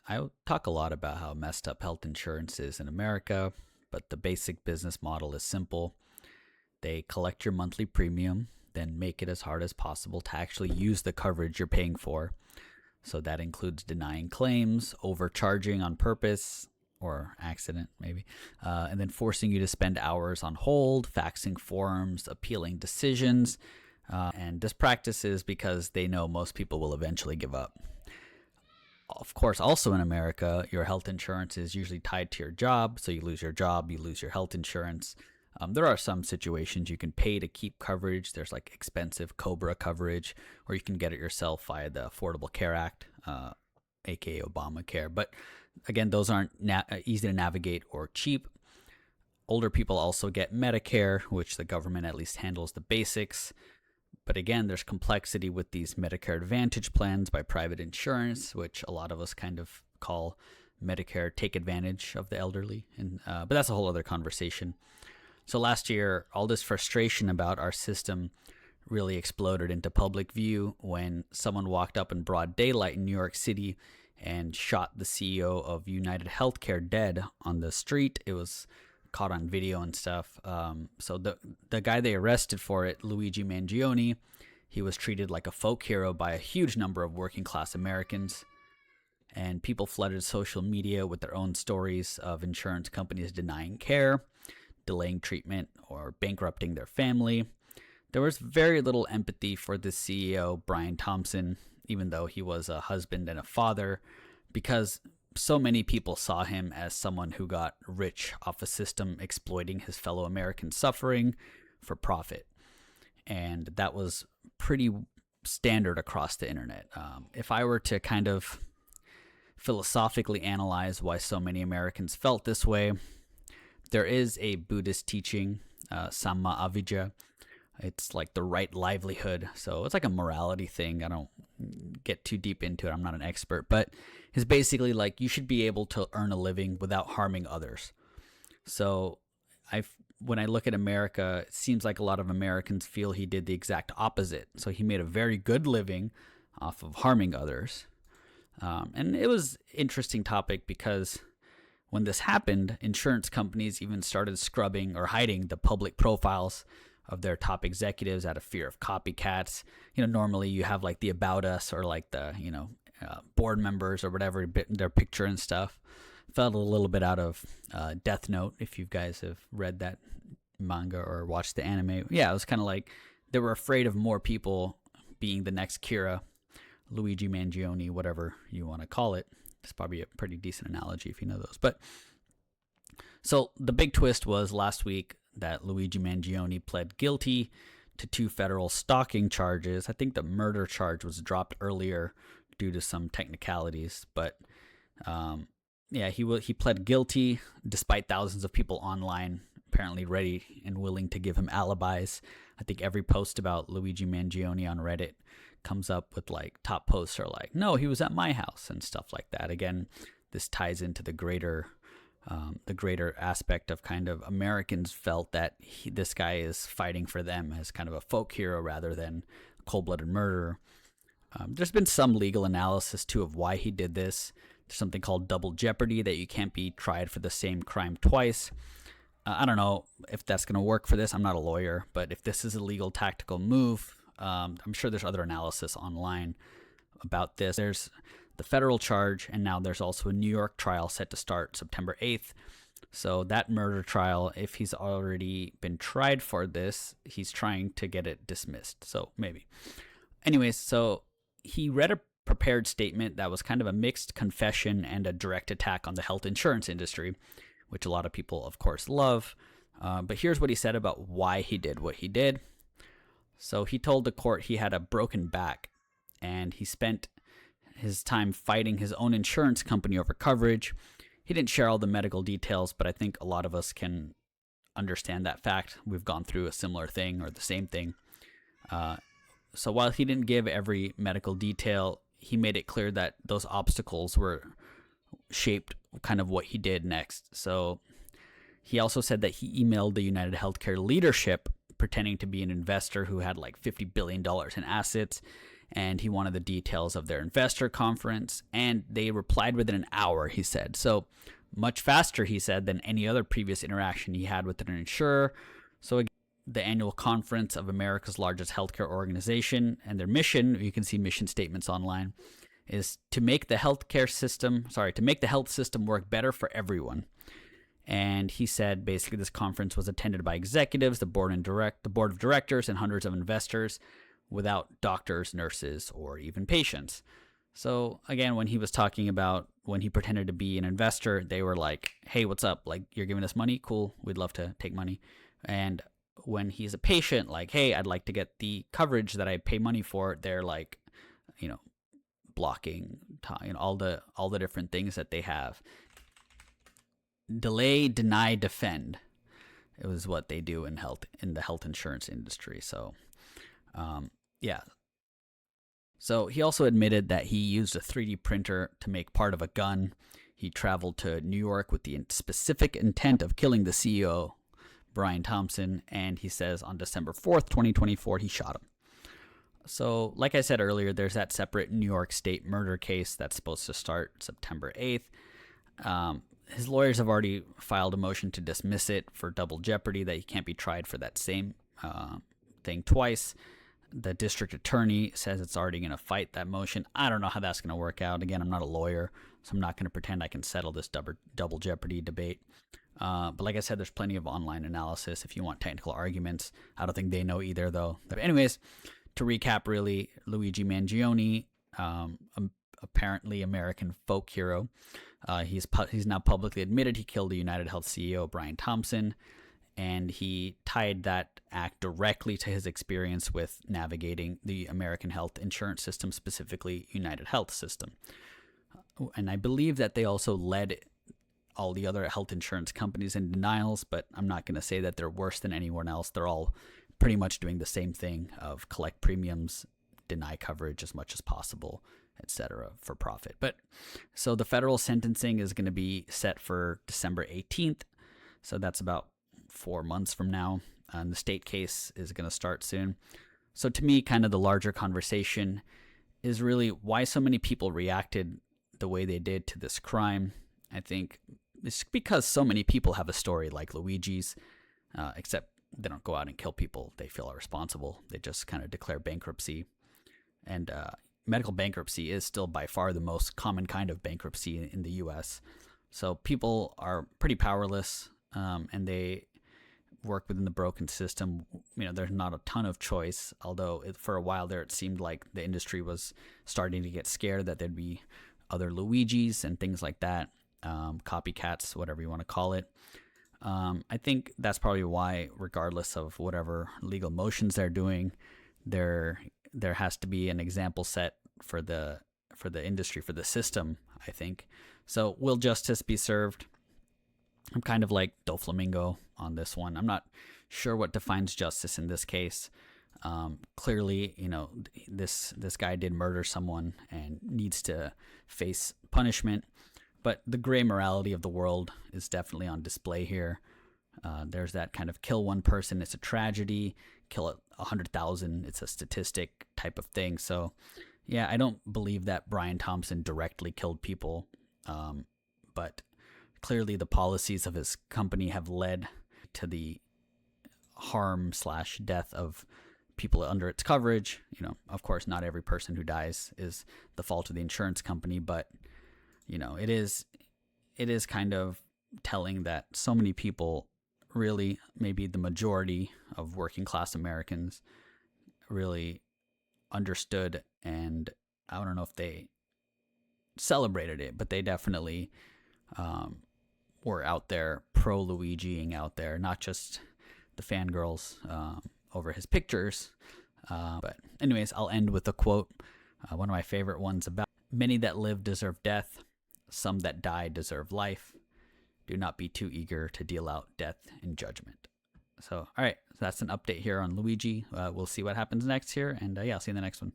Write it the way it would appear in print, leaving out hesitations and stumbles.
I talk a lot about how messed up health insurance is in America, but the basic business model is simple. They collect your monthly premium, then make it as hard as possible to actually use the coverage you're paying for. So that includes denying claims, overcharging on purpose or accident, maybe, and then forcing you to spend hours on hold, faxing forms, appealing decisions. And this practice is because they know most people will eventually give up. Of course, also in America, your health insurance is usually tied to your job. So you lose your job, you lose your health insurance. There are some situations you can pay to keep coverage. There's like expensive COBRA coverage, or you can get it yourself via the Affordable Care Act, aka Obamacare. But again, those aren't easy to navigate or cheap. Older people also get Medicare, which the government at least handles the basics. But again, there's complexity with these Medicare Advantage plans by private insurance, which a lot of us kind of call Medicare take advantage of the elderly. But that's a whole other conversation. So last year, all this frustration about our system really exploded into public view when someone walked up in broad daylight in New York City and shot the CEO of UnitedHealthcare dead on the street. It was caught on video and stuff. So the guy they arrested for it, Luigi Mangione, he was treated like a folk hero by a huge number of working class Americans. And people flooded social media with their own stories of insurance companies denying care, delaying treatment, or bankrupting their family. There was very little empathy for the CEO, Brian Thompson, even though he was a husband and a father, because so many people saw him as someone who got rich off a system exploiting his fellow Americans' suffering for profit. And that was pretty standard across the internet. If I were to kind of philosophically analyze why so many Americans felt this way, there is a Buddhist teaching, Samma Avijja. It's like the right livelihood. So it's like a morality thing. I don't get too deep into it. I'm not an expert, but it's basically like you should be able to earn a living without harming others. So when I look at America, it seems like a lot of Americans feel he did the exact opposite. So he made a very good living off of harming others. And it was an interesting topic because when this happened, insurance companies even started scrubbing or hiding the public profiles of their top executives out of fear of copycats. Normally you have like the About Us or like the, board members or whatever, their picture and stuff. Felt a little bit out of Death Note, if you guys have read that manga or watched the anime. Yeah, it was kind of like they were afraid of more people being the next Kira, Luigi Mangione, whatever you want to call it. It's probably a pretty decent analogy if you know those. But so the big twist was last week that Luigi Mangione pled guilty to 2 federal stalking charges. I think the murder charge was dropped earlier due to some technicalities, but he pled guilty despite thousands of people online apparently ready and willing to give him alibis. I think every post about Luigi Mangione on Reddit comes up with like top posts are like, no, he was at my house and stuff like that. Again, this ties into the greater aspect of kind of Americans felt that this guy is fighting for them as kind of a folk hero rather than a cold-blooded murderer. There's been some legal analysis too of why he did this. There's something called double-jeopardy, that you can't be tried for the same crime twice. I don't know if that's going to work for this. I'm not a lawyer, but if this is a legal tactical move, I'm sure there's other analysis online about this. There's the federal charge, and now there's also a New York trial set to start September 8th. So that murder trial, if he's already been tried for this, he's trying to get it dismissed. So maybe. Anyways, so he read a prepared statement that was kind of a mixed confession and a direct attack on the health insurance industry, which a lot of people, of course, love. But here's what he said about why he did what he did. So he told the court he had a broken back, and he spent his time fighting his own insurance company over coverage. He didn't share all the medical details, but I think a lot of us can understand that fact. We've gone through a similar thing or the same thing. So while he didn't give every medical detail, he made it clear that those obstacles were shaped kind of what he did next. So he also said that he emailed the UnitedHealthcare leadership pretending to be an investor who had like $50 billion in assets. and he wanted the details of their investor conference, and they replied within an hour, he said. So much faster, he said, than any other previous interaction he had with an insurer. So again, the annual conference of America's largest healthcare organization, and their mission, you can see mission statements online, is to make the health system work better for everyone. And he said basically this conference was attended by executives, the board of directors, and hundreds of investors, without doctors, nurses, or even patients. So again, when he was talking about when he pretended to be an investor, they were like, hey, what's up? Like, you're giving us money? Cool. We'd love to take money. And when he's a patient, like, hey, I'd like to get the coverage that I pay money for, they're like, blocking, all the different things that they have. Delay, deny, defend. It was what they do in the health insurance industry. So, yeah. So he also admitted that he used a 3D printer to make part of a gun. He traveled to New York with the specific intent of killing the CEO, Brian Thompson, and he says on December 4th, 2024, he shot him. So, like I said earlier, there's that separate New York State murder case that's supposed to start September 8th. His lawyers have already filed a motion to dismiss it for double jeopardy, that he can't be tried for that same thing twice. The district attorney says it's already going to fight that motion. I don't know how that's going to work out. Again, I'm not a lawyer, so I'm not going to pretend I can settle this double jeopardy debate. But like I said, there's plenty of online analysis if you want technical arguments. I don't think they know either, though. But anyways, to recap, really, Luigi Mangione, apparently American folk hero. He's now publicly admitted he killed the UnitedHealth CEO Brian Thompson, and he tied that act directly to his experience with navigating the American health insurance system, specifically UnitedHealth system. And I believe that they also led all the other health insurance companies in denials, but I'm not going to say that they're worse than anyone else. They're all pretty much doing the same thing of collect premiums, deny coverage as much as possible, etc., for profit. But so the federal sentencing is going to be set for December 18th. So that's about 4 months from now. And the state case is going to start soon. So to me, kind of the larger conversation is really why so many people reacted the way they did to this crime. I think it's because so many people have a story like Luigi's, except they don't go out and kill people they feel are responsible. They just kind of declare bankruptcy. And medical bankruptcy is still by far the most common kind of bankruptcy in the U.S. So people are pretty powerless, and they work within the broken system. There's not a ton of choice, although for a while there it seemed like the industry was starting to get scared that there'd be other Luigis and things like that, copycats, whatever you want to call it. I think that's probably why, regardless of whatever legal motions they're doing, there has to be an example set for the industry, for the system, I think. So will justice be served? I'm kind of like Doflamingo on this one. I'm not sure what defines justice in this case. Clearly, this guy did murder someone and needs to face punishment. But the gray morality of the world is definitely on display here. There's that kind of kill one person, it's a tragedy. Kill 100,000, it's a statistic type of thing. So, yeah, I don't believe that Brian Thompson directly killed people. But clearly the policies of his company have led to the harm/death of people under its coverage. Of course, not every person who dies is the fault of the insurance company, but it is kind of telling that so many people, really maybe the majority of working class Americans, really understood, and I don't know if they celebrated it, but they definitely were out there pro-Luigiing out there, not just the fangirls over his pictures. But anyways, I'll end with a quote, one of my favorite ones about many that live deserve death. Some that die deserve life. Do not be too eager to deal out death in judgment. So, all right, so that's an update here on Luigi. We'll see what happens next here, and I'll see you in the next one.